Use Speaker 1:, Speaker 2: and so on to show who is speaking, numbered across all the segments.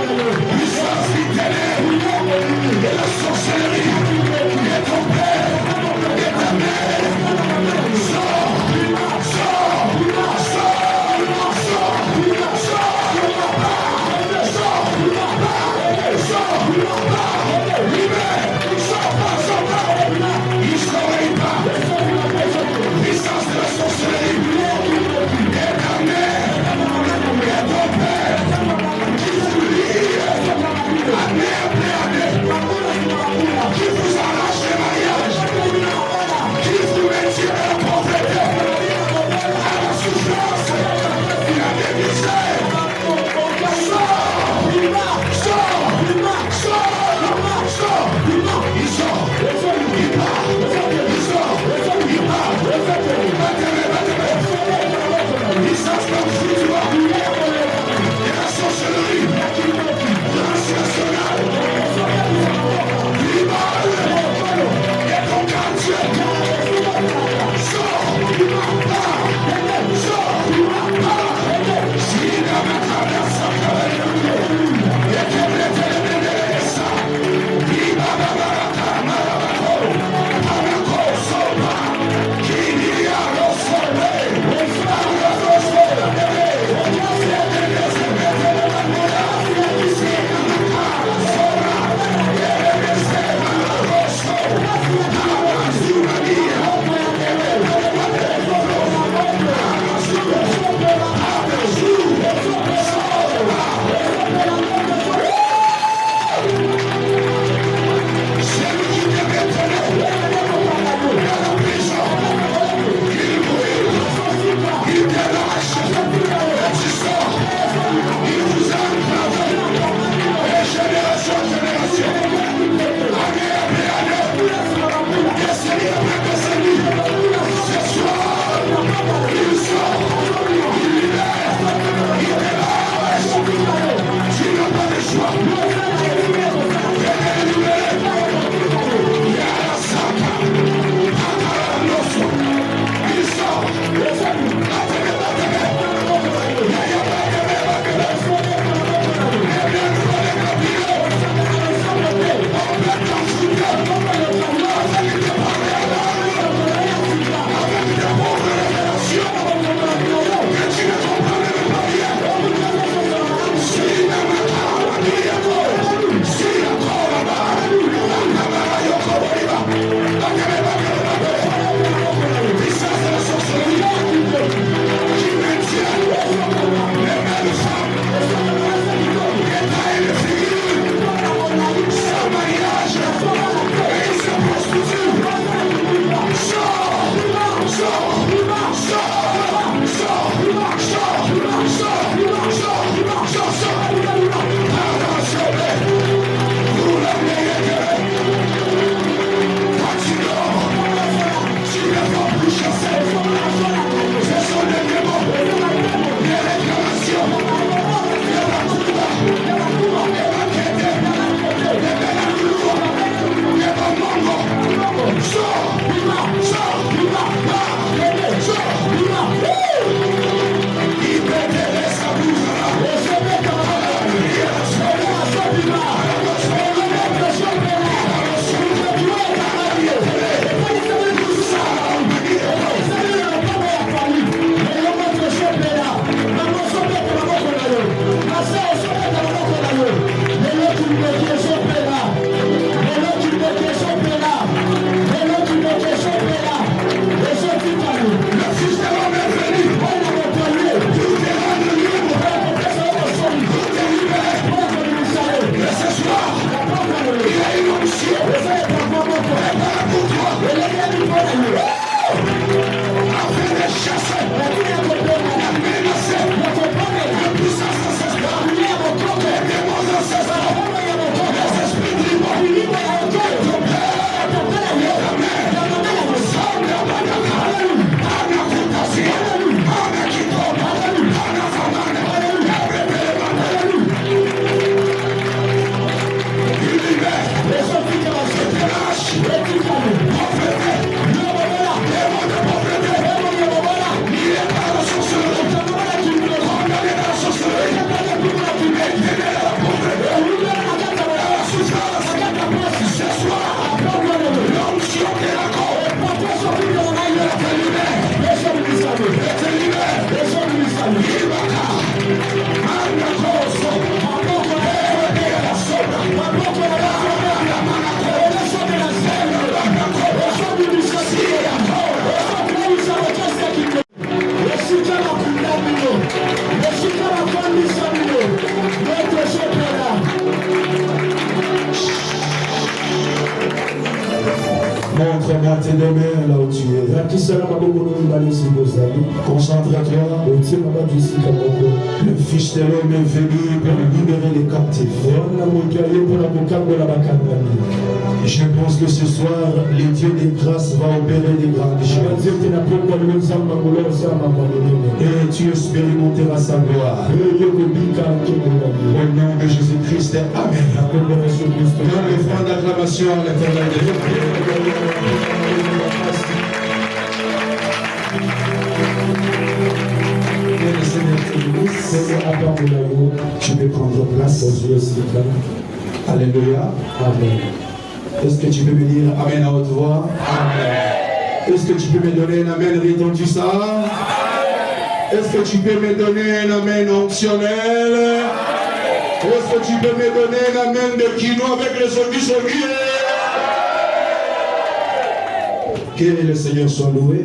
Speaker 1: Puissance du ténèbre, de la sorcellerie, de ton père, de ta mère. Sors, sors, sors, sors, sors, libère, sors pas, il s'oreille pas. Puissance de la sorcellerie, de ta mère, de ton père, qui vous lie. les mains là où tu es. Concentre-toi. Le Fils de l'homme est venu pour libérer les captifs. Je pense que ce soir, les dieux des grâces vont opérer des grandes choses. Et tu expérimenteras sa gloire. Au nom de Jésus-Christ, Amen. Donne le front d'acclamation à l'Éternel de Dieu. Tu peux prendre place. Alléluia. Amen. Est-ce que tu peux me dire Amen à haute voix? Amen. Est-ce que tu peux me donner un Amen retentissant? Est-ce que tu peux me donner un Amen onctionnel? Est-ce que tu peux me donner un Amen de quinoa avec le sogui? Que le Seigneur soit loué.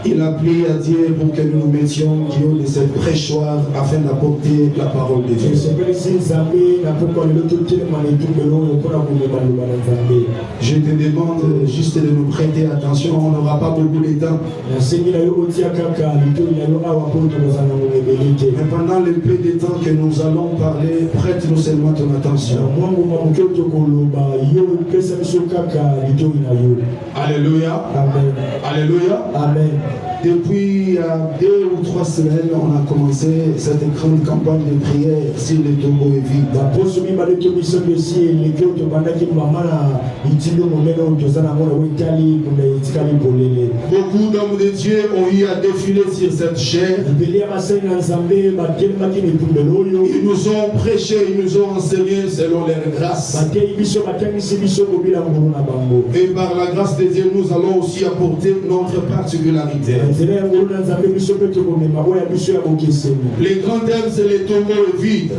Speaker 1: Il a prié à Dieu pour que nous nous mettions Dieu de cette prêchoir afin d'apporter la parole de Dieu. Je te demande juste de nous prêter attention, on n'aura pas beaucoup de temps. Mais pendant le peu de temps que nous allons parler, prête-nous seulement ton attention. Alléluia. Amen. Alléluia. Amen. Depuis 2 ou 3 semaines, on a commencé cette grande campagne de prière sur les tombeaux et vides. Beaucoup d'hommes de Dieu ont eu à défiler sur cette chair. Ils nous ont prêché, ils nous ont enseigné selon leur grâce. Et par la grâce de Dieu, nous allons aussi apporter notre particularité. Les grands thèmes, c'est les tombeaux vides.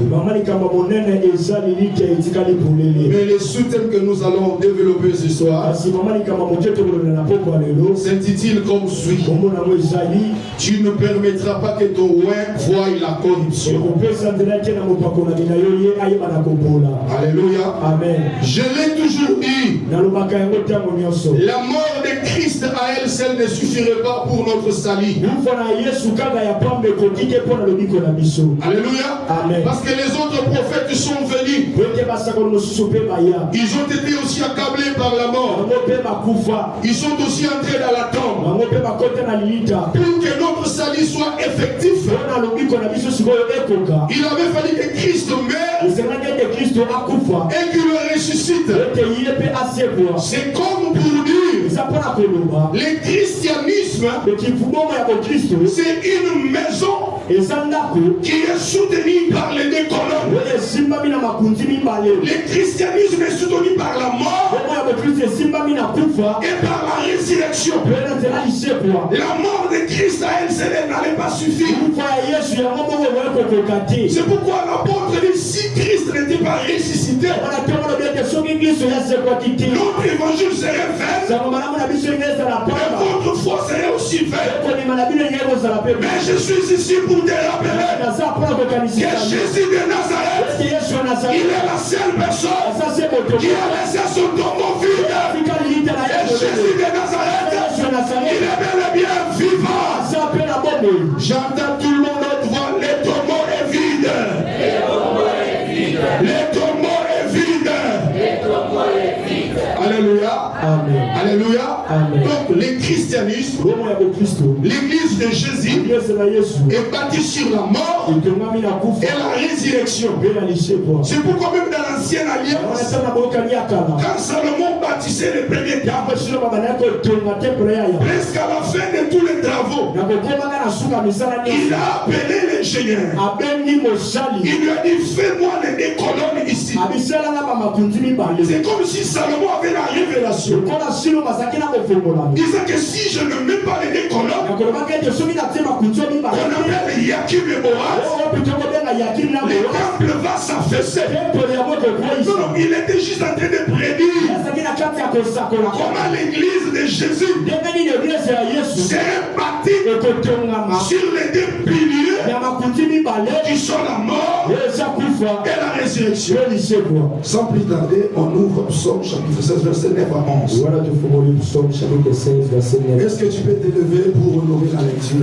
Speaker 1: Mais les sous-thèmes que nous allons développer ce soir s'intitule comme suit. Tu ne permettras pas que ton oin voie la corruption. Alléluia. Amen. Je l'ai toujours dit. La mort de Christ à elle seule ne suffirait pas pour notre salut. Alléluia. Amen. Parce que les autres prophètes sont venus. Ils ont été aussi accablés par la mort. Ils sont aussi entrés dans la tombe. Pour que notre salut soit effectif, il avait fallu que Christ meure et qu'il ressuscite. C'est comme pour dire le christianisme, c'est une maison qui est soutenue par les deux colonnes. Le christianisme est soutenu par la mort et par la résurrection. La mort de Christ à elle seule n'allait pas suffire. C'est pourquoi l'apôtre dit si Christ n'était pas ressuscité, notre évangile serait vain. Et votre foi serait aussi vaine. Mais je suis ici pour te rappeler que Jésus de Nazareth, il est la seule personne qui a laissé son tombeau vide. Et Jésus de Nazareth, il est bel et bien vivant. J'entends tout le monde notre voix, le tombeau est vide. Le tombeau est vide. Alléluia. Amen. Alléluia. Amen. Donc le christianisme, l'église de Jésus est bâtie sur la mort et la résurrection. C'est pourquoi même dans l'ancienne alliance, quand Salomon bâtissait le premier temple, presque à la fin de tous les travaux, il a appelé l'ingénieur. Il lui a dit fais-moi les 2 colonnes ici. C'est comme si Salomon avait la révélation. Disait que si je ne mets pas les 2 colonnes, on appelle Yakim et Boaz, le temple va s'affaisser. Non, il était juste en train de prédire comment l'église de de Jésus, c'est bâti sur les deux piliers qui sont la mort et la résurrection. Sans plus tarder, on ouvre Psaume chapitre 16, verset 9 à 11. Est-ce que tu peux t'élever pour honorer la lecture?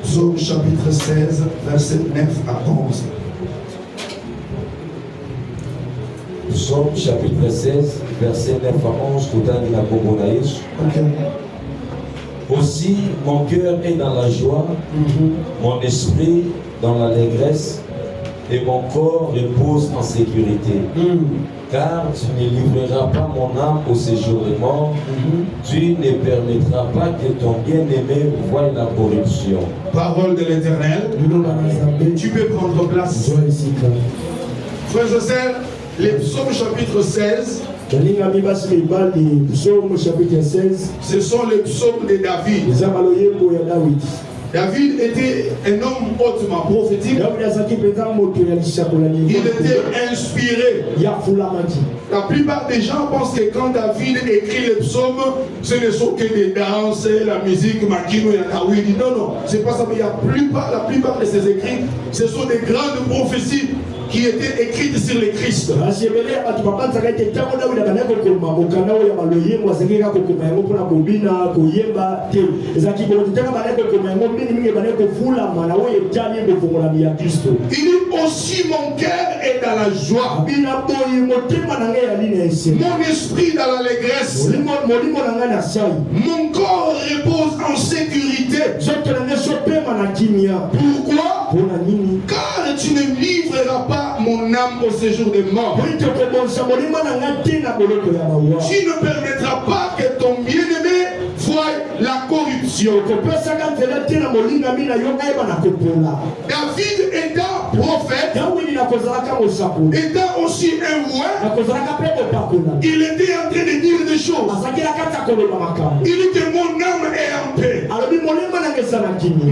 Speaker 1: Psaume chapitre 16, verset 9 à 11.
Speaker 2: Psaume chapitre 16, verset 9 à 11. Okay. Aussi, mon cœur est dans la joie, mon esprit dans l'allégresse, et mon corps repose en sécurité. Car tu ne livreras pas mon âme au séjour des morts, tu ne permettras pas que ton bien-aimé voie la corruption.
Speaker 1: Parole de l'Éternel, tu peux prendre place. Frères et sœurs, les psaumes chapitre 16, ce sont les psaumes de David. David était un homme hautement prophétique. Il était inspiré. La plupart des gens pensent que quand David écrit les psaumes, ce ne sont que des danses, la musique, Makino, Yanawi. Non, non, c'est pas ça. Mais la plupart de ces écrits, ce sont des grandes prophéties qui étaient écrites sur le Christ. Il dit aussi mon cœur est dans la joie, mon esprit dans l'allégresse, mon corps repose en sécurité. Pourquoi? Car tu ne livreras pas mon âme au séjour des morts. Tu ne permettras pas que ton bien-aimé voie la corruption. David étant prophète, étant aussi un roi, il était en train de dire des choses. Il dit que mon âme est en paix.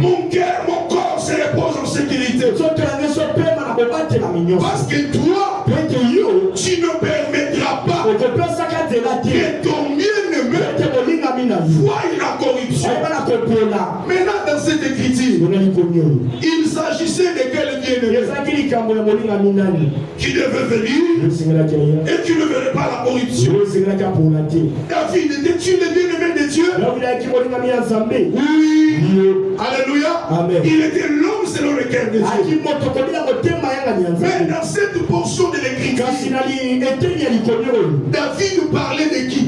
Speaker 1: Mon cœur, mon corps se repose en sécurité. Parce que toi, tu ne permettras pas que ton bien-aimé voie la corruption. Maintenant, dans cette écriture, il s'agissait de quel bien-aimé qui devait venir et qui ne verrait pas la corruption. David, était-tu le bien-aimé de Dieu? Oui. Alléluia. Amen. Il était l'homme selon le cœur de Dieu. Mais dans cette portion de l'écriture, David parlait de qui?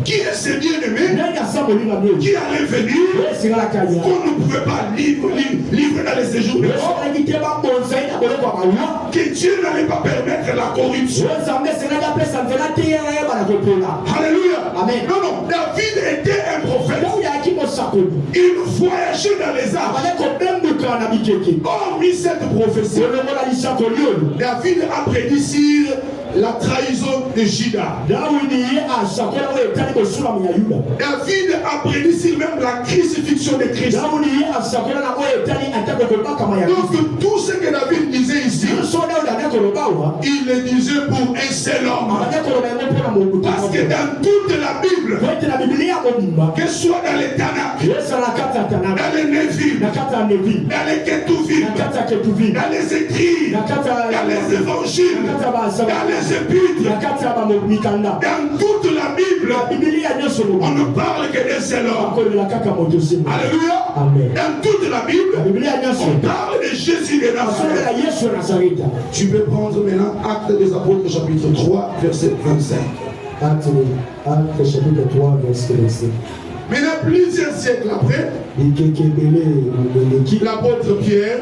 Speaker 1: Qui est ce bien-aimé qui allait venir, qu'on ne pouvait pas livrer dans les séjours de mort, que Dieu n'allait pas permettre la corruption. Alléluia. Amen. Non, non, David était un prophète. Il voyageait dans les arbres. Hormis cette prophétie, David a prédit sur la trahison de Juda. David a prédit sur même la crucifixion de Christ. Donc tout ce que David disait ici, il le disait pour un seul homme. Parce que dans toute la Bible, que ce soit dans les Tanakh, dans les Néphim, dans les Ketuvim, dans les écrits, dans les évangiles, dans les épîtres, dans toute la Bible, on ne parle que d'un seul homme. Alléluia. Dans toute la Bible, on parle de Jésus de Nazareth. Tu peux prendre maintenant Actes des Apôtres chapitre 3 verset 25. Actes chapitre 3 verset 25. Maintenant, plusieurs siècles après, l'apôtre Pierre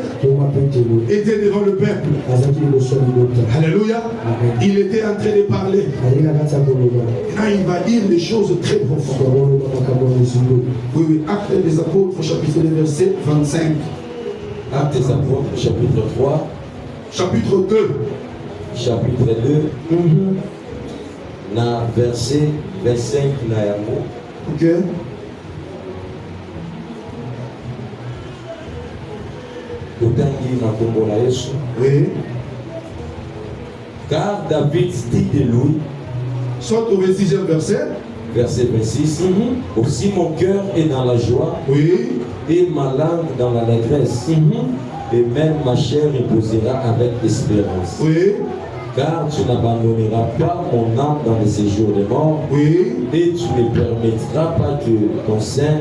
Speaker 1: était devant le peuple. Alléluia. Il était en train de parler. Maintenant, il va dire des choses très profondes. Oui, oui. Actes des Apôtres, chapitre 2, verset 25.
Speaker 2: Actes des Apôtres, chapitre 3.
Speaker 1: Chapitre 2.
Speaker 2: Chapitre 2. Na verset 25 na yango.
Speaker 1: Ok.
Speaker 2: Totangi na kombo na Yesu.
Speaker 1: Oui.
Speaker 2: Car David dit de lui,
Speaker 1: Saute au 26e verset.
Speaker 2: Verset 26. Aussi mon cœur est dans la joie,
Speaker 1: Oui.
Speaker 2: et ma langue dans l'allégresse. Et même ma chair reposera avec espérance.
Speaker 1: Oui.
Speaker 2: Car tu n'abandonneras pas mon âme dans les séjours des morts.
Speaker 1: Oui.
Speaker 2: Et tu ne permettras pas que ton sein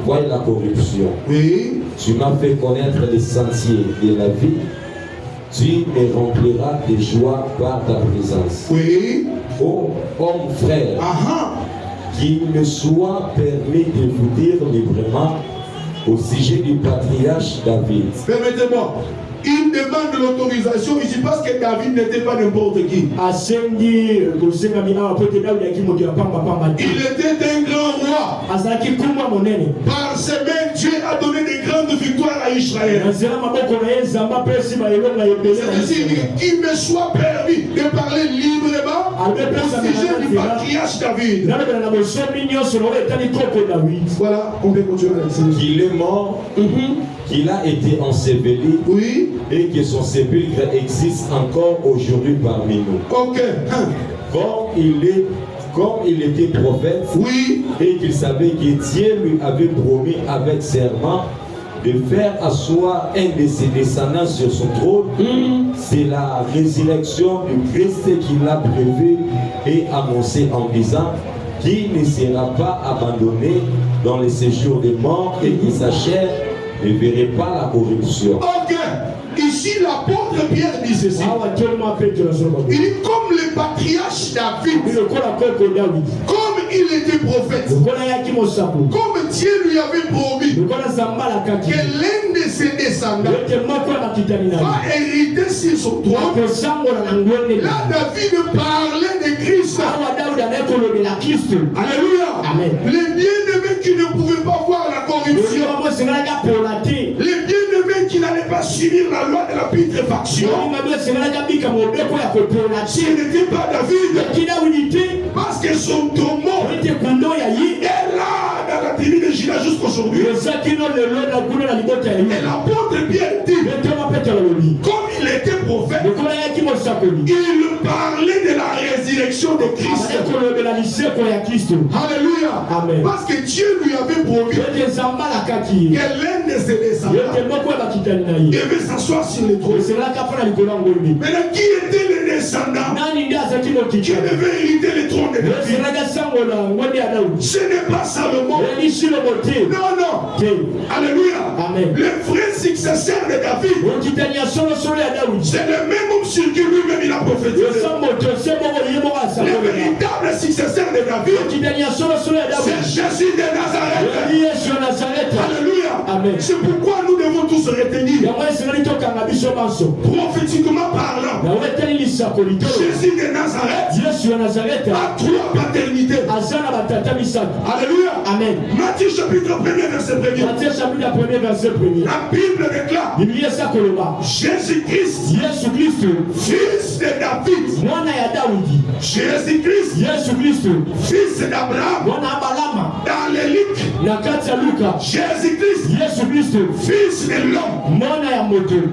Speaker 2: voie la corruption.
Speaker 1: Oui.
Speaker 2: Tu m'as fait connaître les sentiers de la vie. Tu me rempliras de joie par ta présence.
Speaker 1: Oui.
Speaker 2: Ô homme frère, qu'il me soit permis de vous dire librement au sujet du patriarche David.
Speaker 1: Permettez-moi. Il demande l'autorisation ici parce que David n'était pas n'importe qui. Il était un grand roi. Par ses mains, Dieu a donné de grandes victoires à Israël. C'est-à-dire qu'il me soit permis de parler librement au sujet du patriarche David. Voilà, on peut continuer.
Speaker 2: Qu'il est mort, qu'il a été enseveli,
Speaker 1: oui,
Speaker 2: et que son sépulcre existe encore aujourd'hui parmi nous.
Speaker 1: Ok.
Speaker 2: Comme il était prophète,
Speaker 1: oui,
Speaker 2: et qu'il savait que Dieu lui avait promis avec serment de faire asseoir un de ses descendants sur son trône, c'est la résurrection du Christ qu'il a prévu et annoncé en disant qu'il ne sera pas abandonné dans les séjours des morts et que sa chair ne verrait pas la corruption.
Speaker 1: Ok. Ici, l'apôtre Pierre dit ceci. Il dit comme le patriarche David, comme il était prophète, comme Dieu lui avait promis que l'un de ses descendants va hériter sur son trône. Là, David parlait de Christ. Alléluia. Amen. Les bien-aimés qui ne pouvaient pas voir la corruption, les bien-aimés qui n'allaient pas subir la loi de la putréfaction, ce n'était pas David, parce que son tombeau est là dans la tribu de Juda jusqu'aujourd'hui. Et l'apôtre Pierre dit, comme il était prophète, il parlait de la résurrection de Christ. Alléluia. Amen. Parce que Dieu lui avait promis que l'un de ses descendants devait s'asseoir sur le trône. Maintenant, qui était le descendant qui devait hériter le trône de David? Ce n'est pas Salomon. Non, non. Alléluia. Amen. Le vrai successeur de David, c'est le même homme sur qui lui-même il a prophétisé. Le véritable successeur de David, c'est Jésus de Nazareth. Alléluia. Amen. C'est pourquoi nous devons tous retenir, prophétiquement parlant, Jésus de Nazareth a trois paternités. Alléluia. Amen. Matthieu chapitre 1er verset 1er. La Bible déclare Jésus-Christ, fils de David. Jésus-Christ, fils d'Abraham. Dans les Luc, Jésus-Christ, fils de l'homme.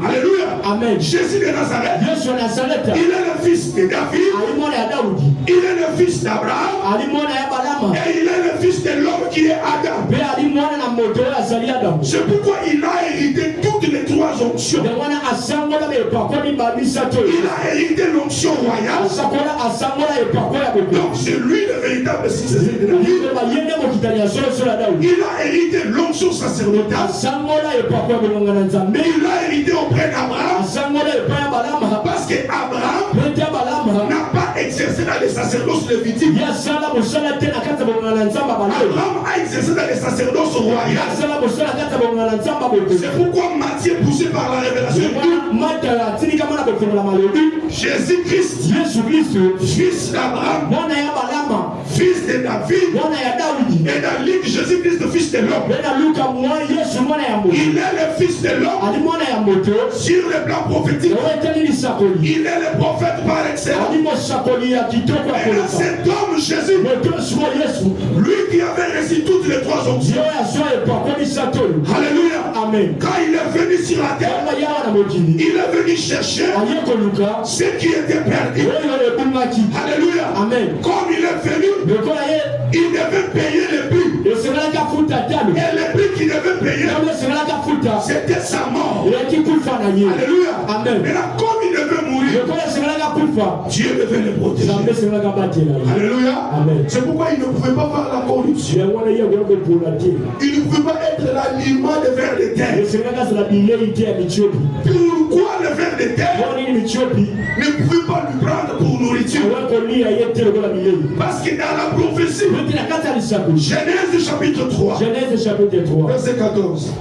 Speaker 1: Alléluia. Amen. Jésus de Nazareth, il est le fils de David, il est le fils d'Abraham, et il est le fils de l'homme qui est Adam. C'est pourquoi il a hérité toutes les trois onctions. Il a hérité l'onction royale. Donc c'est lui le véritable successeur de David. Il a hérité l'onction sacerdotale. Mais il a hérité auprès d'Abraham. Parce qu'Abraham n'a pas exercé dans les sacerdoces lévitiques. Abraham a exercé dans les sacerdoces royales. C'est pourquoi Matthieu, poussé par la révélation, Jésus-Christ, fils d'Abraham, fils de David, et dans Luc, Jésus-Christ, fils de l'homme. Il est le fils de l'homme sur le plan prophétique. Il est le prophète par excellence. Et là, cet homme, Jésus, lui qui avait reçu toutes les trois onctions. Alléluia. Amen. Quand il est venu sur la terre, il est venu chercher ce qui était perdu. Alléluia. Amen. Comme il est venu, il devait payer le prix. Et le prix qu'il devait payer, c'était sa mort. Alléluia. Amen. Et là, comme il devait mourir, Dieu devait le protéger. Alléluia. Amen. C'est pourquoi il ne pouvait pas faire la corruption. Il ne pouvait pas être l'aliment des vers de terre. Pourquoi le ver de terre ne pouvait pas lui prendre pour nourriture? Parce que dans la prophétie, Genèse chapitre 3, verset 14.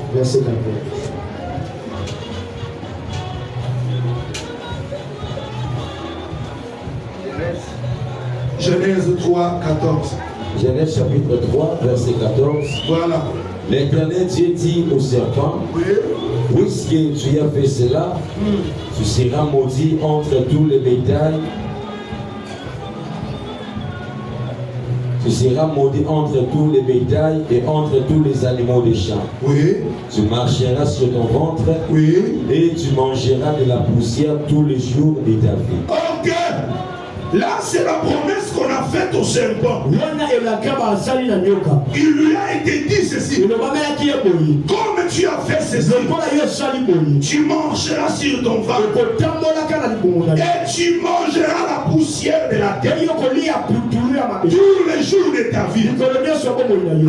Speaker 1: Genèse 3, 14.
Speaker 2: Genèse chapitre 3, verset 14.
Speaker 1: Voilà.
Speaker 2: L'Éternel Dieu dit au serpent, puisque tu as fait cela, tu seras maudit entre tous les bétails. Tu seras maudit entre tous les bétails et entre tous les animaux des champs.
Speaker 1: Oui.
Speaker 2: Tu marcheras sur ton ventre.
Speaker 1: Oui.
Speaker 2: Et tu mangeras de la poussière tous les jours de ta vie.
Speaker 1: Ok. Là, c'est la promesse qu'on a faite au serpent. Il lui a été dit ceci. Comme tu as fait ceci, tu mangeras sur ton ventre. Et tu mangeras la poussière de la terre tous les jours de ta vie.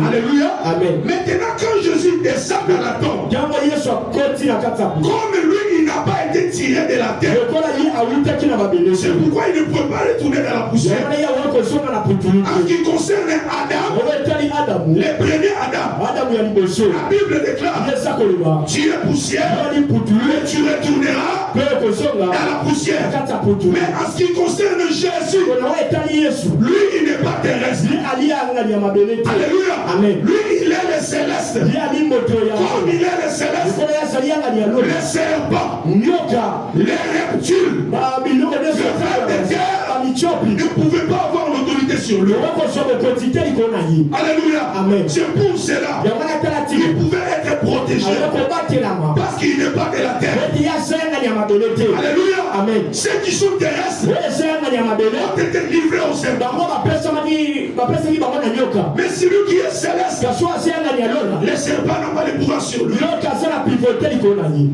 Speaker 1: Alléluia. Amen. Maintenant, quand Jésus descend dans la tombe, comme lui, il n'a pas été tiré de la terre, c'est pourquoi il ne peut pas retourner dans la poussière. En ce qui concerne Adam, le premier Adam, la Bible déclare, tu es poussière et tu retourneras dans la poussière. Mais en ce qui concerne Jésus, lui il n'est pas terrestre. Alléluia. Amen. Lui il est le céleste. Comme il est le céleste, le serpent, les reptiles, le terre ne pouvait pas avoir l'autorité sur lui. Alléluia. Amen. C'est pour cela qu'il pouvait être protégé parce qu'il n'est pas de la terre. Alléluia. Amen. Ceux qui sont terrestres ont été livrés au serpent. Mais celui qui est céleste, les serpents n'ont pas le pouvoir sur lui.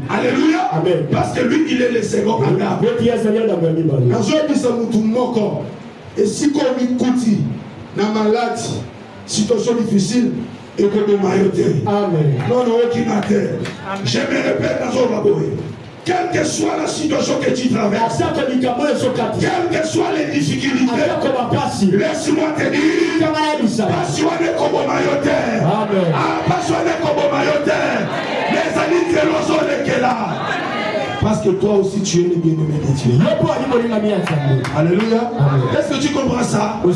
Speaker 1: Alléluia. Amen. Parce que lui il est le second Adam. Et si comme il coûte dans maladie, situation difficile, et que de maillotterie. Amen. Non, non, aucune terre. Je me répète dans un laboratoire. Quelle que soit la situation que tu traverses, quelles que soient les difficultés, laisse-moi te dire, passionné comme maillotteur. Passionné comme maillotteur. Les amis que l'on est là. Parce que toi aussi tu es le bien-aimé de Dieu. Alléluia. Est-ce que tu comprends ça? Toi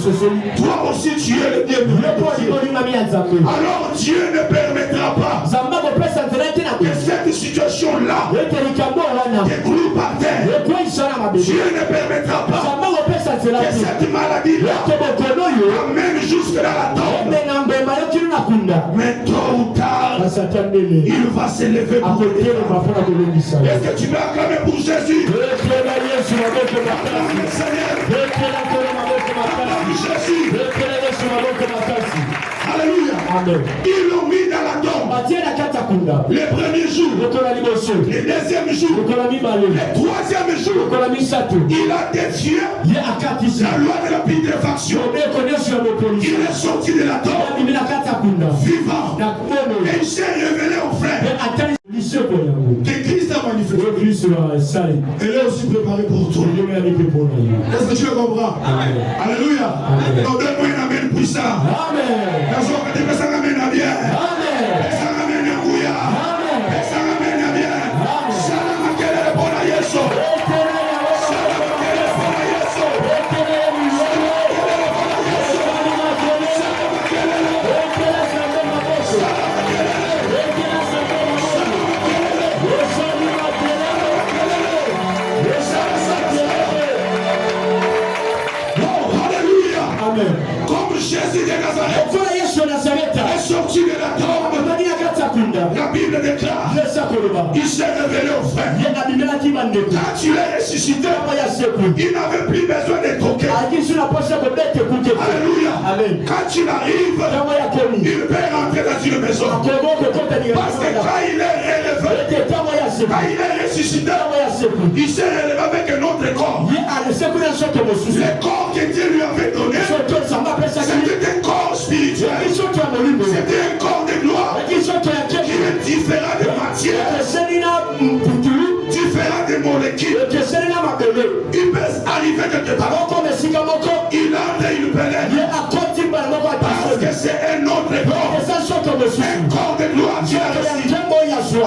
Speaker 1: aussi tu es le bien-aimé de Dieu. Alors Dieu ne permettra pas que cette situation-là te cloue par terre. Dieu ne permettra pas que cette maladie-là amène jusque dans la tombe. Mais tôt ou tard, il va s'élever pour te dire. Est-ce que tu veux acclamer pour Jésus? Acclame Jésus. Alléluia. Amen. Ils l'ont mis dans la tombe. Le premier jour, le deuxième jour, le troisième jour, il a défié la loi de la putréfaction. Il est sorti de la tombe vivant et il s'est révélé aux frères que Christ a manifesté. Elle est aussi préparée pour toi. Est-ce que tu le comprends? Amen. Alléluia. Donc donne-moi un amen puissant. Amen. il s'est révélé aux frères. Quand il est ressuscité, il n'avait plus besoin d'être toqué. Alléluia. Quand il arrive, il peut rentrer dans une maison. Parce que quand il est relevé, quand il est ressuscité, il s'est relevé avec un autre corps. Le corps que Dieu lui avait donné, c'était un corps spirituel. C'était un corps de gloire qui est différent de matière, différent de molécules. Il peut arriver quelque part, il entre et il pénètre, parce que c'est un autre corps, un corps de gloire qui a reçu.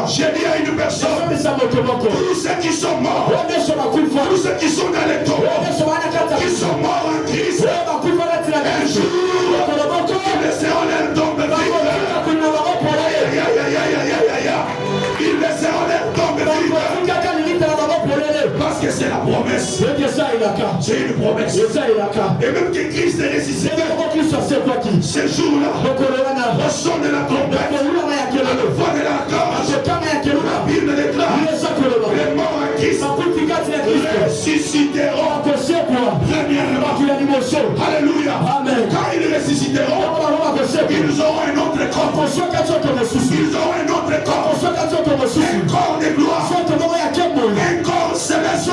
Speaker 1: J'ai dit à une personne, tous ceux qui sont morts, tous ceux qui sont dans les tombes, qui sont morts en Christ, un jour, ils laisseront leur tombe vide. Ils laisseront leur tombe vide. Parce que c'est la promesse. C'est une promesse. Et même que Christ est ressuscité, ce jour-là, au son de la trompette, à la voix de l'archange, la Bible déclare, les morts en Christ ressusciteront premièrement. Alléluia. Quand ils ressusciteront, ils auront un autre corps. Ils auront un autre corps. Un corps de gloire. Un corps céleste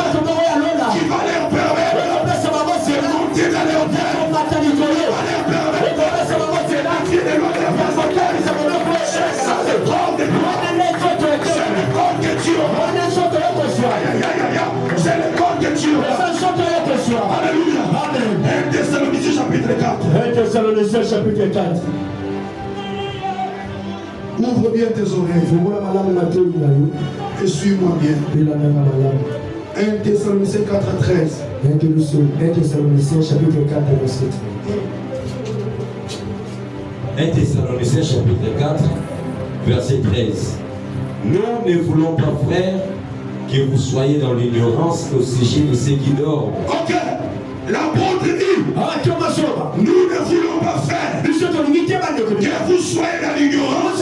Speaker 1: qui va leur permettre de monter dans leur terre. Qui va leur permettre de monter dans leur terre. C'est ça le corps de gloire. C'est le corps que Dieu aura. C'est le corps que Dieu aura. Alléluia. 1 Thessaloniciens chapitre 4. Ouvre bien tes oreilles. Et suis-moi bien. 1 Thessaloniciens 4:13.
Speaker 3: 1 Thessaloniciens chapitre 4 verset
Speaker 2: 1 Thessaloniciens chapitre 4, verset 13. Nous ne voulons pas, frères, que vous soyez dans l'ignorance au sujet de ceux qui dorment.
Speaker 1: Ok, l'apôtre dit, nous ne voulons pas faire que vous soyez dans l'ignorance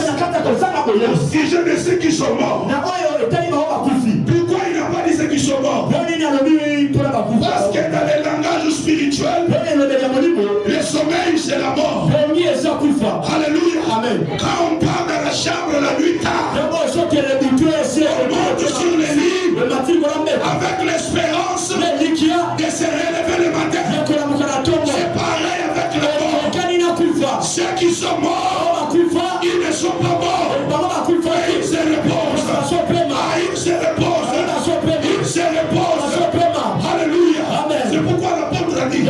Speaker 1: au sujet de ceux qui sont morts. Pourquoi il n'a pas dit ceux qui sont morts? Parce que dans le langage spirituel, le sommeil c'est la mort. Alléluia. Quand on part dans la chambre la nuit tard, on monte sur les lits avec l'espérance de se relever le matin. C'est pareil avec le mort. Ceux qui sont morts, ils ne sont pas morts. Ils se reposent. Ils se reposent. Ils se reposent. Alléluia. C'est pourquoi l'apôtre a dit,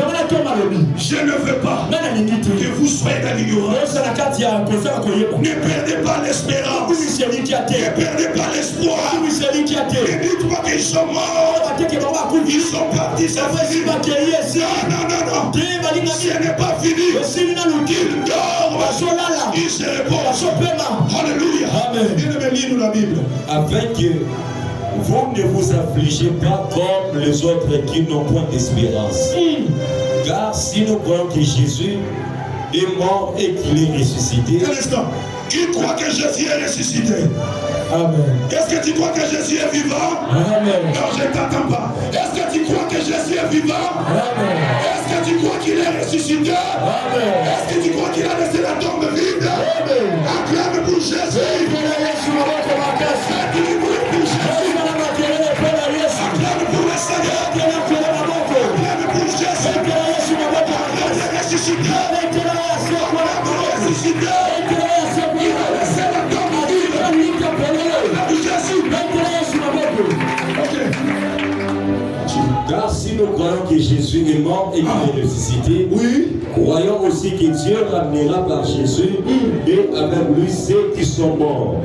Speaker 1: je ne veux pas que vous soyez dans l'ignorance. Ne perdez pas l'espérance. Ne perdez pas l'espoir. Ne dites pas qu'ils sont morts. Ils sont partis. Non. Ce n'est pas fini. Ils dorment. Ils se reposent. Alléluia. Lisez-nous la Bible.
Speaker 2: Afin que vous ne vous affligez pas comme les autres qui n'ont point d'espérance. Car si nous croyons que Jésus est mort et qu'il est ressuscité.
Speaker 1: Un instant. Qui croit que Jésus est ressuscité?
Speaker 3: Amen.
Speaker 1: Est-ce que tu crois que Jésus est vivant?
Speaker 3: Amen.
Speaker 1: Non, je ne t'attends pas. Est-ce que tu crois que Jésus est vivant?
Speaker 3: Amen.
Speaker 1: Est-ce que tu crois qu'il est ressuscité?
Speaker 3: Amen.
Speaker 1: Est-ce que tu crois qu'il a laissé la tombe vide?
Speaker 3: Amen.
Speaker 1: Acclame pour Jésus. Acclame pour le Seigneur. Acclame pour Jésus. Il est ressuscité. Il est ressuscité. Il a laissé la tombe vide.
Speaker 2: Car si nous croyons que Jésus est mort et qu'il est ressuscité, croyons aussi que Dieu ramènera par Jésus et avec lui ceux qui sont morts.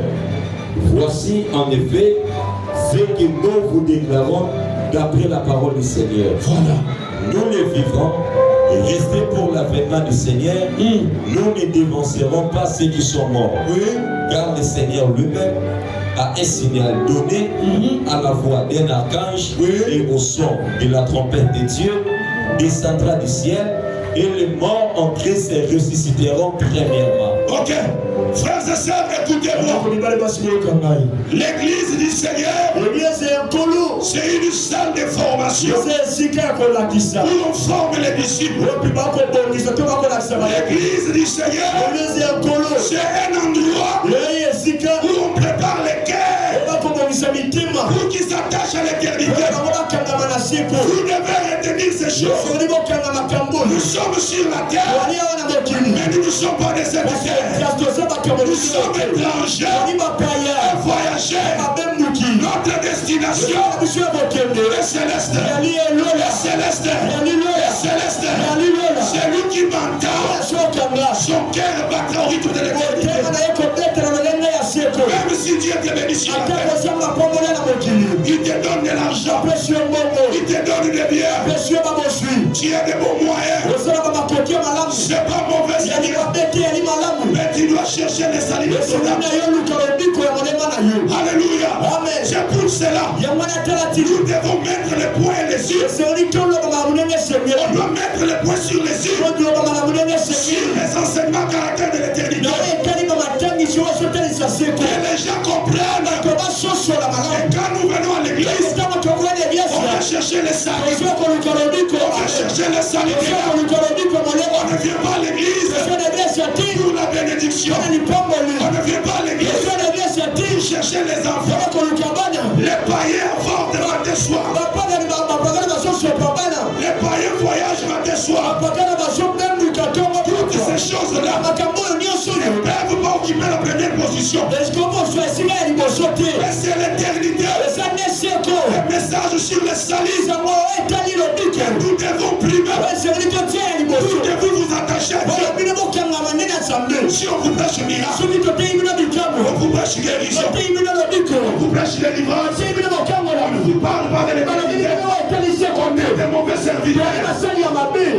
Speaker 2: Voici en effet ce que nous vous déclarons d'après la parole du Seigneur.
Speaker 1: Voilà.
Speaker 2: Nous les vivants, restés pour l'avènement du Seigneur, nous ne dévancerons pas ceux qui sont morts. Car le Seigneur lui-même a un signal donné à la voix d'un archange et au son de la trompette de Dieu descendra du ciel Et les morts en Christ ressusciteront premièrement.
Speaker 1: Ok. Frères et sœurs, écoutez-moi. L'église du Seigneur, c'est une salle de formation où on forme les disciples. L'église du Seigneur, c'est un endroit où on prépare les cœurs pour qu'ils s'attachent à l'éternité. Vous devez retenir ces choses. Nous sommes sur la terre, mais nous ne sommes pas de cette terre. Nous sommes étrangers et voyageurs. Notre destination est céleste. Celui qui m'entend, son cœur battra au rythme de l'éternité. Même si Dieu te bénit sur la terre, il te donne de l'argent, il te donne des biens, tu as des bons moyens. C'est pas mauvais, mais tu dois chercher les saluts de son âme. Alléluia. C'est pour cela nous devons mettre les points et les yeux. On doit mettre les points sur les yeux, sur les enseignements caractères de l'éternité. Que les gens comprennent. Et quand nous venons à l'église, on va chercher les saluts. On va chercher les saluts. On ne vient pas à l'église pour la bénédiction. On ne vient pas à l'église pour chercher les enfants. Les païens vont de matin soir. Les païens voyagent matin soir. Toutes ces choses-là ne peuvent pas occuper la première position. Et c'est l'éternité. Le message sur les salis. Nous devons primer. Nous devons vous attacher à Dieu. Si on vous prêche miracle, on vous prêche guérison, on vous prêche délivrance, on ne vous parle pas de l'éternité. On est des mauvais serviteurs.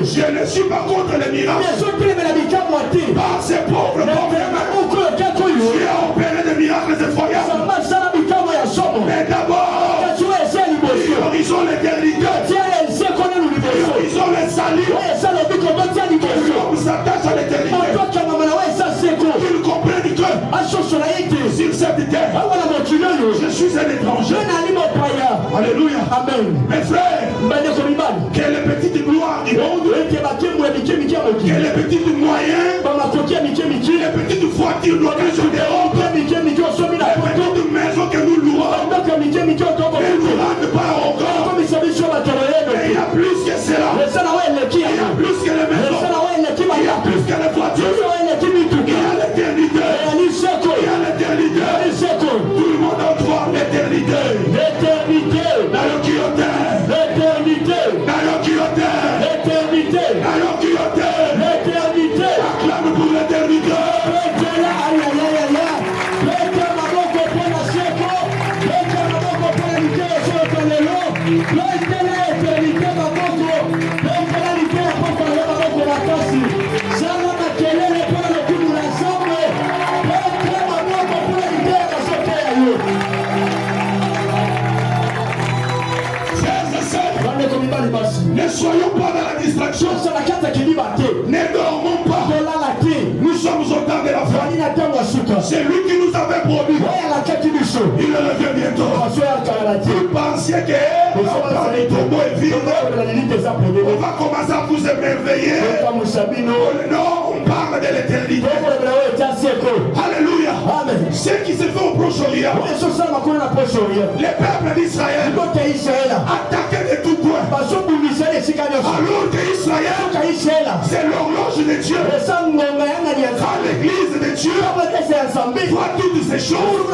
Speaker 1: Je ne suis pas contre les miracles. Par ces pauvres Dieu a opéré des miracles effroyables. Mais d'abord, ils ont l'éternité. Ils ont les saluts. On s'attache à l'éternité. Ils comprennent que sur cette terre, je suis un étranger. Alléluia. Amen. Mes frères, quelle est petite gloire du monde, quelle est petite moyen, les petites voitures d'occasion d'Europe, les petites maisons que nous louons, elles ne nous rendent pas au corps. Mais il y a plus que cela. Il y a plus que les maisons. Il y a plus que les voitures. Il y a l'éternité. Il y a l'éternité. Tout le monde en droit l'éternité. L'éternité. Acclame pour l'éternité. Ne soyons pas dans la distraction. Ne dormons pas. Nous sommes au temps de la fin. C'est lui qui nous avait promis. Il revient bientôt. Vous pensiez que la planète est vide. On va commencer à vous émerveiller. Non, on parle de l'éternité. Alléluia. Ce qui se fait au Proche-Orient, les peuples d'Israël attaquaient de tout point. Alors qu'Israël, c'est l'horloge de Dieu. Quand l'église de Dieu voit toutes ces choses,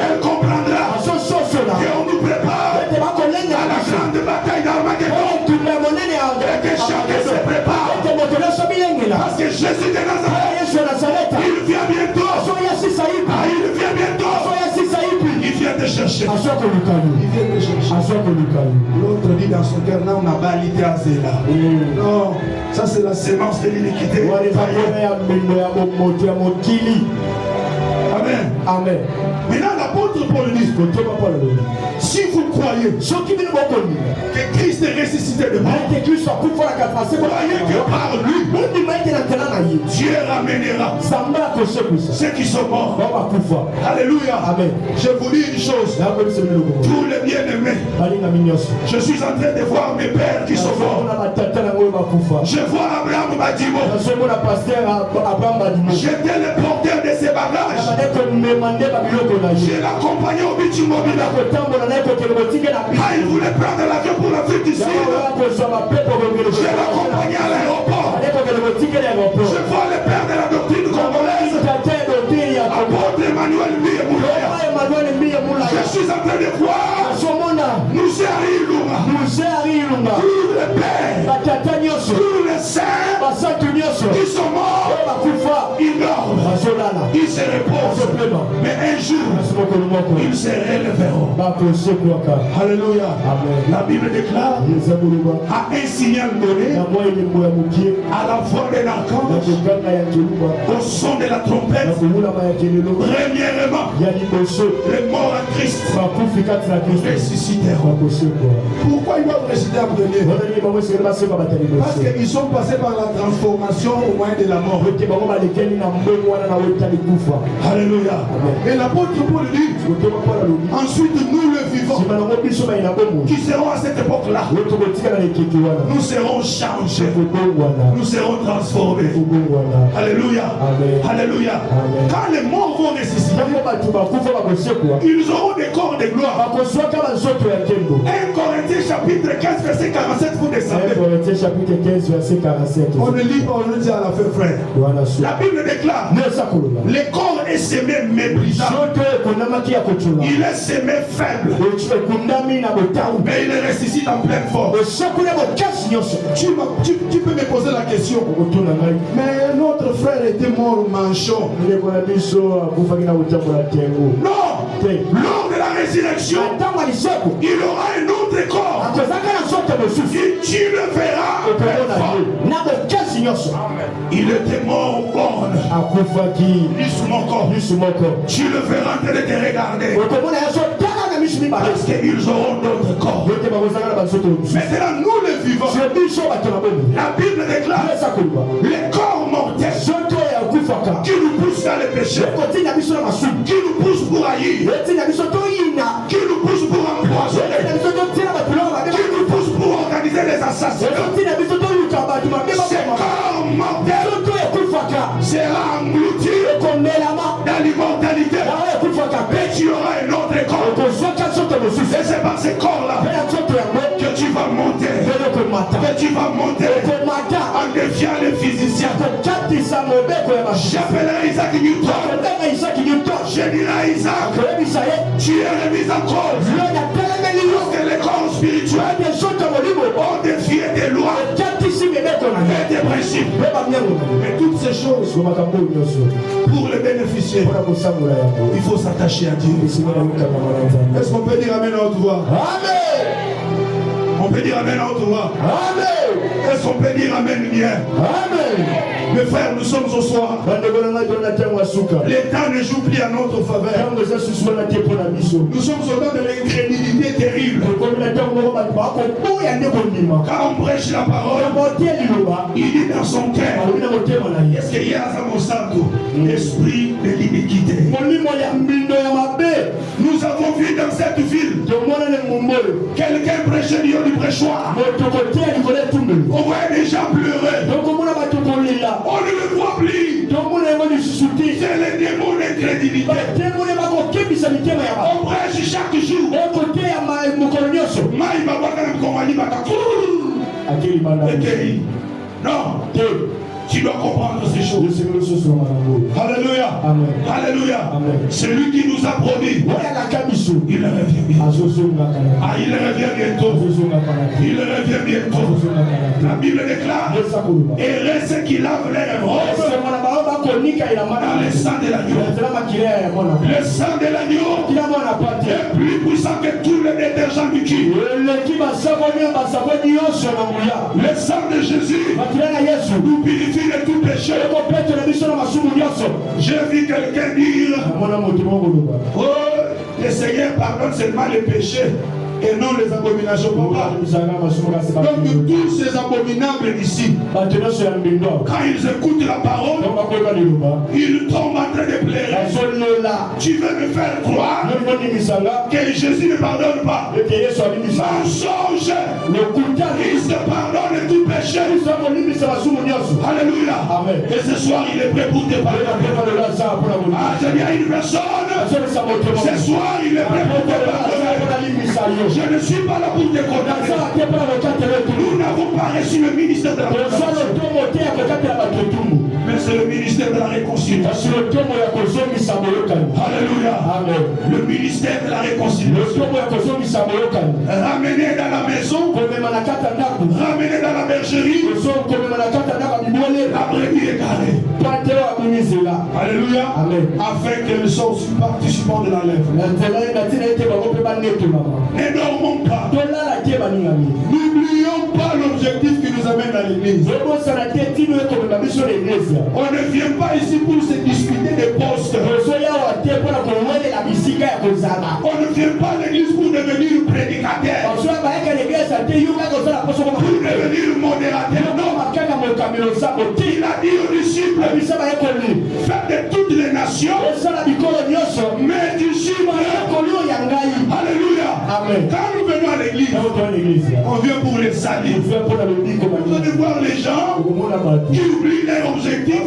Speaker 1: elle comprendra qu'on nous prépare à la grande bataille d'Armageddon. Et que chacun se prépare. Parce que Jésus de Nazareth, il vient bientôt. Il vient bientôt. Il vient te chercher. L'autre dit dans son cœur, non, on n'a pas l'idée à Zéla. Non, ça c'est la sémence de l'iniquité. Amen. Amen. Maintenant, l'apôtre Paul dit, si vous croyez que Christ est ressuscité de mort, croyez que par lui, Dieu ramènera ceux qui sont morts. Alléluia. Amen. Je vous dis une chose, tous les bien-aimés, je suis en train de voir mes pères qui sont morts. Je vois Abraham Badimo. J'étais le porteur de ses bagages. J'ai l'accompagné au Bitumobile. Il voulait prendre l'avion pour l'Afrique du Sud. J'ai l'accompagné à l'aéroport. Je vois le père de la doctrine congolaise, apôtre Emmanuel Mbiye. Je suis en train de voir nous Ilunga, tous les pères, tous les saints qui sont morts, ils dorment, ils se reposent, mais un jour ils se relèveront. Alléluia. La Bible déclare à un signal donné, à la voix d'un archange, au son de la trompette, premièrement les morts en Christ ressusciteront. Pourquoi ils doivent ressusciter à venir? Parce qu'ils sont passés par la transformation au moyen de la mort. Alléluia. Et l'apôtre Paul dit, ensuite nous le vivons, qui seront à cette époque-là, nous serons changés, nous serons transformés. Alléluia. Alléluia. Quand les morts vont ressusciter, ils auront des corps de gloire. 1 Corinthiens chapitre 15 verset 47, vous descendez.
Speaker 3: 1 Corinthiens chapitre 15 verset 47.
Speaker 1: On ne lit pas, on le dit à la fin, frère. La Bible déclare, le corps est semé méprisant. Il est semé faible, mais il ressuscite en pleine forme. Tu peux me poser la question, mais notre frère était mort manchon. Non, lors de la résurrection, il aura un autre corps. Et tu le verras. Il était mort au borne. Tu le verras en train de te regarder. Parce qu'ils auront d'autres corps. Maintenant, nous les vivons. La Bible déclare les corps mortels qui nous poussent dans les péchés, qui nous poussent pour haïr, qui nous poussent pour empoisonner, qui nous poussent pour organiser les assassinats. Ces corps mortels sera englouti dans l'immortalité. Et tu auras un autre corps. Et c'est par ces corps-là que tu vas monter. Que tu vas monter en défiant les physiciens. J'appellerai Isaac Newton. Je dirai à Isaac, tu es remis en cause. Parce que les corps spirituels ont défié tes lois et tes principes. Mais toutes ces choses, pour les bénéficier, il faut s'attacher à Dieu. Est-ce qu'on peut dire Amen à haute voix? Amen. On peut dire Amen à haute voix. Amen. Est-ce qu'on peut dire Amen bien? Amen. Mes frères, nous sommes au soir. L'État ne joue plus à notre faveur. Nous sommes au temps de l'incrédulité terrible. Quand on prêche la parole, il dit dans son cœur, est-ce qu'il y a dans mon santo l'esprit de l'iniquité? Nous avons vu dans cette ville quelqu'un prêcher du prêchoir. On voit des gens pleurer. On ne le voit plus. C'est le démon d'incrédulité. On prêche chaque jour. Non. Tu dois comprendre ces choses. Alléluia. Amen. Alléluia. Amen. Celui qui nous a promis, il revient bientôt. Il revient bientôt. Il revient bientôt. La Bible déclare, et reste qui lave les roses dans le sang de l'agneau. Le sang de l'agneau est plus puissant que tous les détergents du cul. Le sang de Jésus nous purifie de tout péché. J'ai vu quelqu'un dire, oh, le Seigneur pardonne seulement les péchés et non les abominations. Papa. Donc tous ces abominables ici, quand ils écoutent la parole, ils tombent en train de pleurer. Tu veux me faire croire que Jésus ne pardonne pas. Mensonge. Il se pardonne tout péché. Alléluia. Et ce soir il est prêt pour te pardonner. Ah, il y a une personne. Ce soir il est prêt pour te pardonner. Je ne suis pas là pour te condamner. Nous n'avons pas reçu le ministère de la réconciliation. Mais c'est le ministère de la réconciliation. Alléluia. Le ministère de la réconciliation. Ramener dans la maison. Ramener dans la bergerie. La brebis égarée. Alléluia. Afin qu'elle soit aussi participant de la lèvre. Ne dormons pas. N'oublions pas l'objectif qui nous amène à l'église. On ne vient pas ici pour se discuter des postes. On ne vient pas à l'église pour devenir prédicateur. Pour devenir modérateur. Non. Il a dit aux disciples, faites de toutes les nations mes disciples. Alléluia. Amen. Quand nous venons à l'église, on vient pour les salir. Vous allez voir les gens qui oublient leur objectif.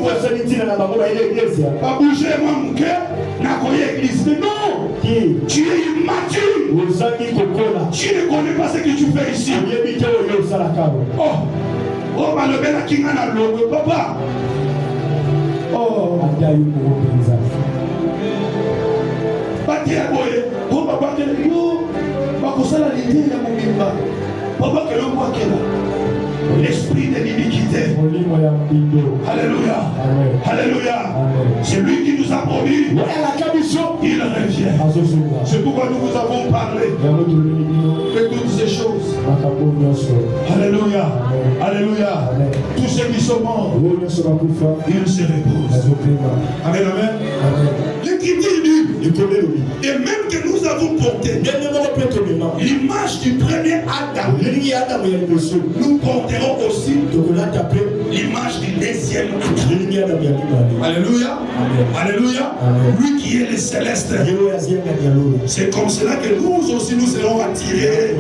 Speaker 1: Pas bouger mon cœur, n'a pas l'église. Non, tu es immature. Tu ne connais pas ce que tu fais ici. Oh, malobela kinga na logo, papa. Oh, Batia boye, oh papa que yo, bakosala l'idée ya mobimba. Papa que le moi là. L'esprit de l'iniquité. Alléluia. Alléluia. C'est lui qui nous a promis. Il revient. C'est pourquoi nous vous avons parlé de toutes ces choses. Alléluia. Alléluia. Tous ceux qui sont morts, ils se reposent. Amen. Amen. L'Écriture dit, et même que nous avons porté l'image du premier Adam, nous porterons aussi l'image du deuxième Adam. Alléluia. Alléluia. Lui qui est le céleste. C'est comme cela que nous aussi nous serons attirés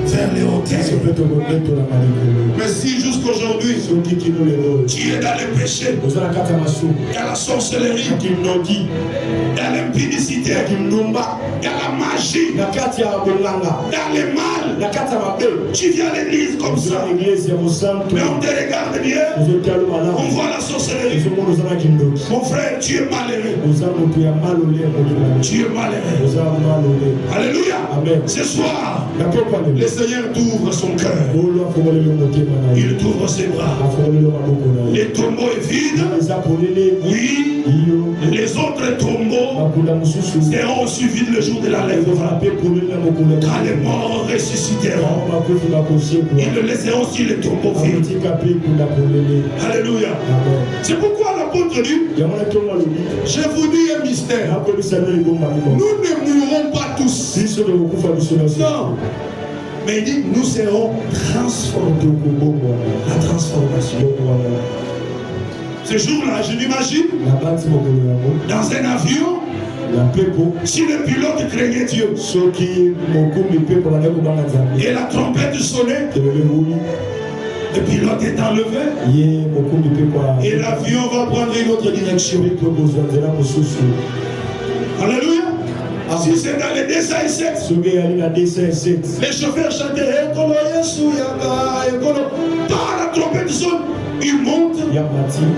Speaker 1: vers les hauteurs. Mais si jusqu'aujourd'hui tu es dans le péché, dans la sorcellerie, dans l'impudicité, dans la magie, dans le mal, tu viens à l'église comme ça, mais on te regarde bien, on voit la sorcellerie. Mon frère, tu es malheureux. Tu es malheureux. Alléluia. Ce soir, le Seigneur t'ouvre son cœur. Il t'ouvre ses bras. Les tombeaux est vide. Oui. Les autres tombeaux seront aussi vides le jour de la lèvre. Quand les morts ressusciteront, ils le laisseront sur les tombeaux vides. Alléluia. C'est pourquoi l'apôtre dit, je vous dis un mystère. Nous ne mourrons pas tous. Non. Mais il dit, nous serons transformés. La transformation. Ce jour-là, je m'imagine, dans un avion, si le pilote craignait Dieu, et la trompette sonnait, le pilote est enlevé, et l'avion va prendre une autre direction. Alléluia. Si c'est dans les dessins 7, les chauffeurs chanteraient, par la trompette sonne, ils montent,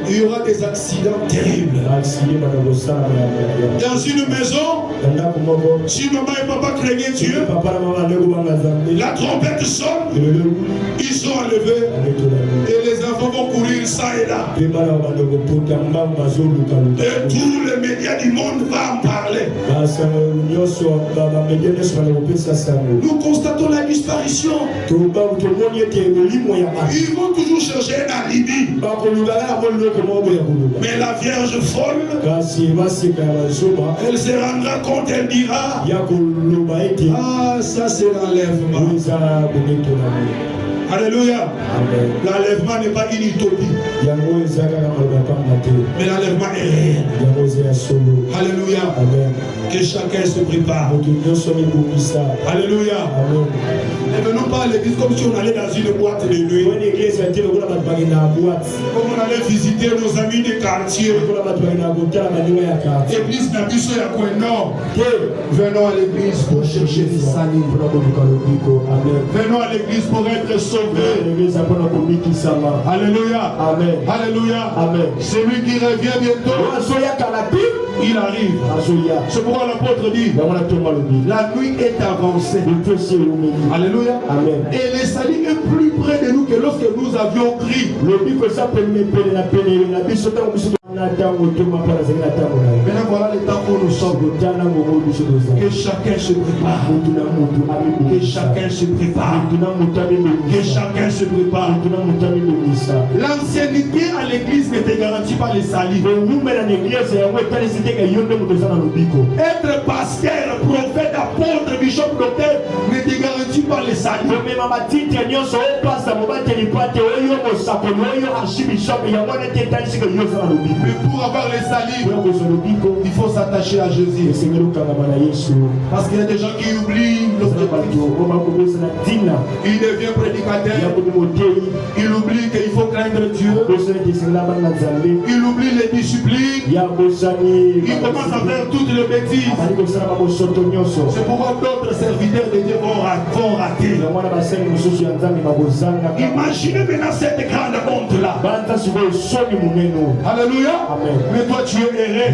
Speaker 1: il y aura des accidents terribles. Dans une maison, si maman et papa craignaient Dieu, la trompette sonne, ils sont enlevés, et les enfants vont courir dire ça est là. Et tous les médias du monde vont en parler. Nous constatons la disparition. Ils vont toujours chercher un alibi. Mais la Vierge folle, elle se rendra compte, elle dira, ah, ça c'est l'enlèvement. Alléluia. L'enlèvement n'est pas une utopie. Mais l'enlèvement est réel. Alléluia. Que chacun se prépare. Alléluia. Ne venons pas à l'église comme si on allait dans une boîte de nuit. Comme on allait visiter nos amis des quartiers. Église Nabiso Yakoué. Non. Venons à l'église pour chercher des salis. Venons à l'église pour être sauvés. Alléluia. Amen. Alléluia. Amen. Celui qui revient bientôt, il arrive. C'est pourquoi l'apôtre dit, la nuit est avancée. Alléluia. Amen. Et le salut est plus près de nous que lorsque nous avions crié. Maintenant voilà le temps où nous sommes. Que chacun se prépare. Que chacun se prépare. Que chacun se prépare. L'ancienneté à l'église ne te garantit pas le salut. Être pasteur, prophète, apôtre, bishop, docteur ne te garantit pas le salut. Mais pour avoir les salut, il faut s'attacher à Jésus. Parce qu'il y a des gens qui oublient l'objectif. Il devient prédicateur. Il oublie qu'il faut craindre Dieu. Il oublie les disciplines. Il commence à faire toutes les bêtises. C'est pourquoi d'autres serviteurs de Dieu vont rater. Imaginez maintenant cette grande honte-là. Alléluia. Amen. Mais toi tu es erré.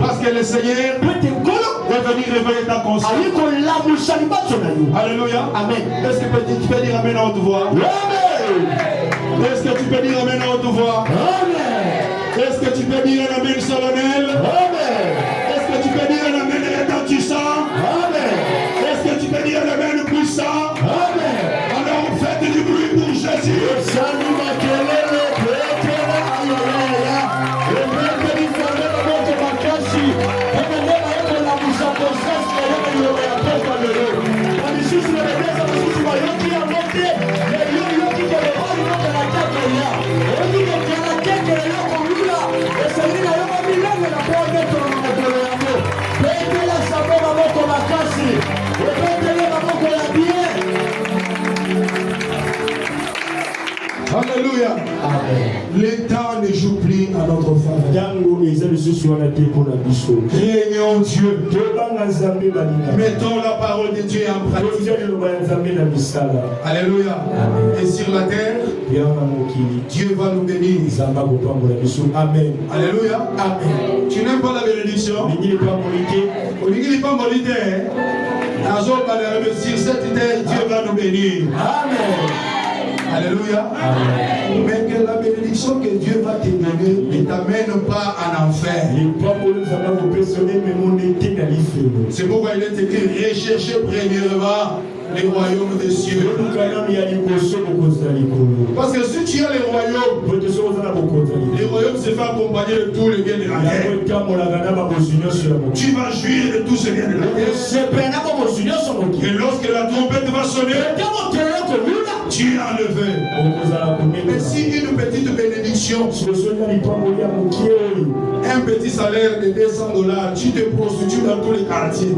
Speaker 1: Parce que le Seigneur va venir réveiller ta conscience. Alléluia. Amen. Est-ce que tu peux dire Amen à haute voix? Amen. Est-ce que tu peux dire Amen à haute voix? Amen. Est-ce que tu peux dire un Amen solennel? Amen. Est-ce que tu peux dire un Amen retentissant? Amen. Est-ce que tu peux dire un Amen puissant? Amen. Alors faites du bruit pour Jésus. Alléluia. Le temps ne joue plus à notre faveur. Craignons Dieu. Mettons la parole de Dieu en pratique. Alléluia. Et sur la terre, Dieu va nous bénir. Amen. Alléluia. Amen. Tu n'aimes pas la bénédiction? On dit qu'il n'est pas molité. Sur cette terre, Dieu va nous bénir. Amen. Alléluia. Amen. Mais que la bénédiction que Dieu va te donner ne t'amène pas en enfer. C'est pourquoi il est écrit, recherchez premièrement les royaumes des cieux. Parce que si tu as les royaumes se fait accompagner de tous les biens de la terre. Tu vas jouir de tout ce bien de la terre. Et lorsque la trompette va sonner, tu es enlevé. Mais si une petite bénédiction, un petit salaire de $200, tu te prostitues dans tous les quartiers.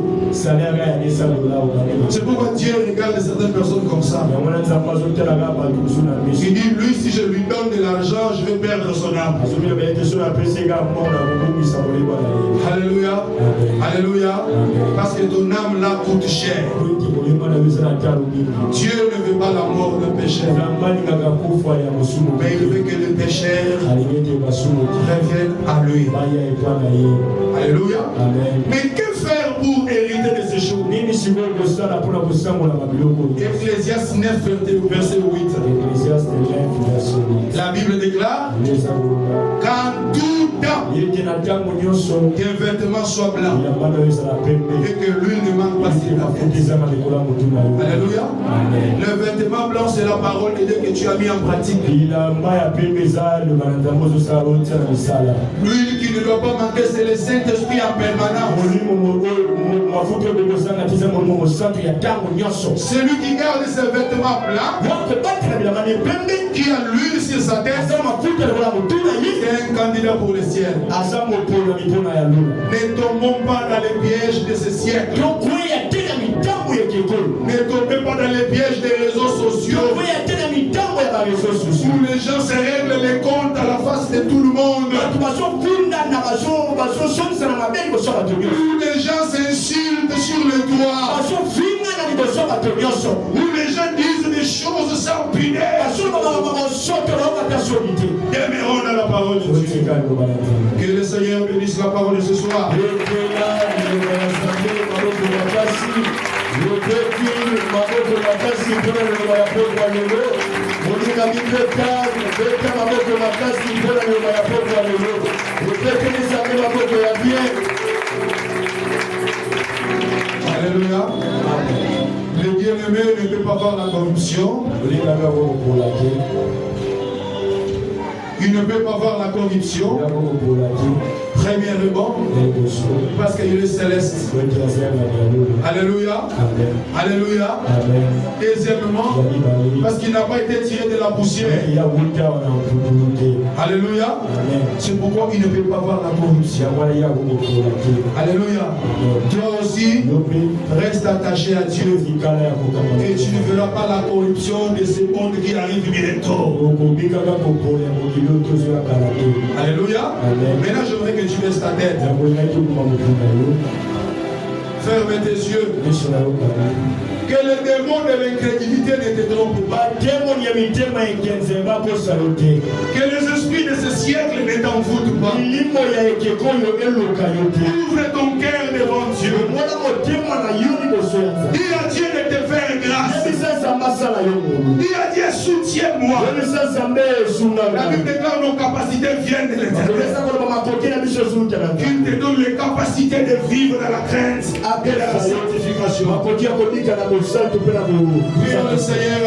Speaker 1: C'est pourquoi Dieu regarde certaines personnes comme ça. Il dit, lui, si je lui donne de l'argent, je vais perdre son âme. Alléluia. Alléluia. Parce que ton âme là coûte cher. Dieu ne veut pas la mort de pécheur. Mais il veut que les pécheurs reviennent à lui. Alléluia. Mais que faire pour hériter de ces choses? Ecclésiaste 9, verset 8. La Bible déclare qu'en tout temps, qu'un vêtement soit blanc et que l'huile ne manque pas sur ta tête. Alléluia. Le vêtement blanc, c'est la parole de Dieu que tu as mis en pratique. L'huile qui ne doit pas manquer, c'est le Saint-Esprit en permanence. Celui qui garde ses vêtements blancs, qui a l'huile sur sa tête, c'est un candidat pour le ciel. Ne tombons pas dans les pièges de ce siècle. Ne tombez pas dans les pièges des réseaux sociaux où les gens se règlent les comptes à la face de tout le monde. Où les gens s'insultent sur le toit. Où les gens disent des choses sans pudeur. Demeurons dans la parole de Dieu. Que le Seigneur bénisse la parole de ce soir. Alléluia. Le bien-aimé ne peut pas voir la corruption. Il ne peut pas voir la corruption. Premièrement, parce qu'il est céleste. Alléluia. Alléluia. Deuxièmement, parce qu'il n'a pas été tiré de la poussière. Alléluia. C'est pourquoi il ne peut pas voir la corruption. Alléluia. Toi aussi, reste attaché à Dieu. Et tu ne verras pas la corruption de ce monde qui arrive bientôt. Alléluia. Maintenant, j'aimerais que tu baisses ta tête. Ferme tes yeux. Que les démons de l'incrédulité ne te trompent pas. Que les esprits de ce siècle ne t'en foutent pas. Ouvre ton cœur devant Dieu. Dis à Dieu de te faire grâce. Dis à Dieu, soutiens-moi. La Bible déclare nos capacités viennent de l'Éternel. Qu'il te donne les capacités de vivre dans la crainte et dans la sanctification. Prions le Seigneur